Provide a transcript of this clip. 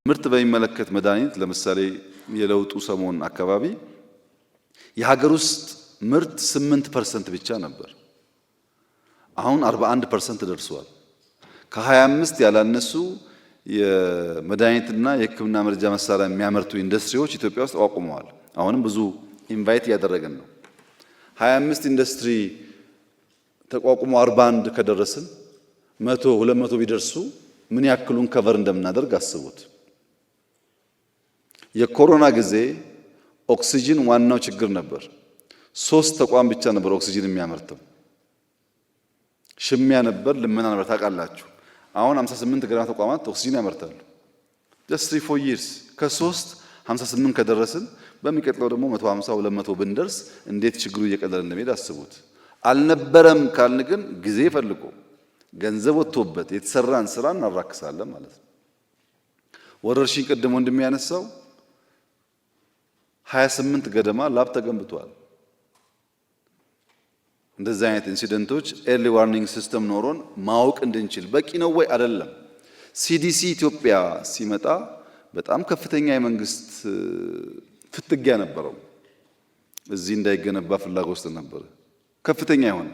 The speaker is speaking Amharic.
ምርት በሚመለከት መድኃኒት ለምሳሌ የለውጡ ሰሞን አካባቢ የሀገር ውስጥ ምርት 8% ብቻ ነበር። አሁን 41% ደርሷል። ከ25 ያላነሱ የመድኃኒትና የሕክምና መረጃ መሳሪያ የሚያመርቱ ኢንዱስትሪዎች ኢትዮጵያ ውስጥ አቋቁመዋል። አሁንም ብዙ ኢንቫይት እያደረግን ነው። 25 ኢንዱስትሪ ተቋቁሞ 41 ከደረስን 100 200 ቢደርሱ ምን ያክሉን ከቨር እንደምናደርግ አስቡት። የኮሮና ጊዜ ኦክሲጅን ዋናው ችግር ነበር። 3 ተቋም ብቻ ነበር ኦክሲጅን የሚያመርተው። ሽሚያ ነበር፣ ልመና ነበር። ታውቃላችሁ። አሁን 58 ገደማ ተቋማት ኦክሲጅን ያመርታሉ። just 3-4 years ከ3 58 ከደረስን በሚቀጥለው ደግሞ 150 200 ብንደርስ እንዴት ችግሩ እየቀለለ እንደሚሄድ አስቡት። አልነበረም ካልን ግን ጊዜ ፈልጎ ገንዘብ ወጥቶበት የተሰራን ስራ እናራክሳለን ማለት ነው። ወረርሽኝ ቀደም እንደሚያነሳው 28 ገደማ ላብ ተገንብቷል። እንደዚህ አይነት ኢንሲደንቶች ኤርሊ ዋርኒንግ ሲስተም ኖሮን ማወቅ እንድንችል በቂ ነው ወይ አይደለም። ሲዲሲ ኢትዮጵያ ሲመጣ በጣም ከፍተኛ የመንግስት ፍትጊያ ነበረው። እዚህ እንዳይገነባ ፍላጎት ነበር ከፍተኛ የሆነ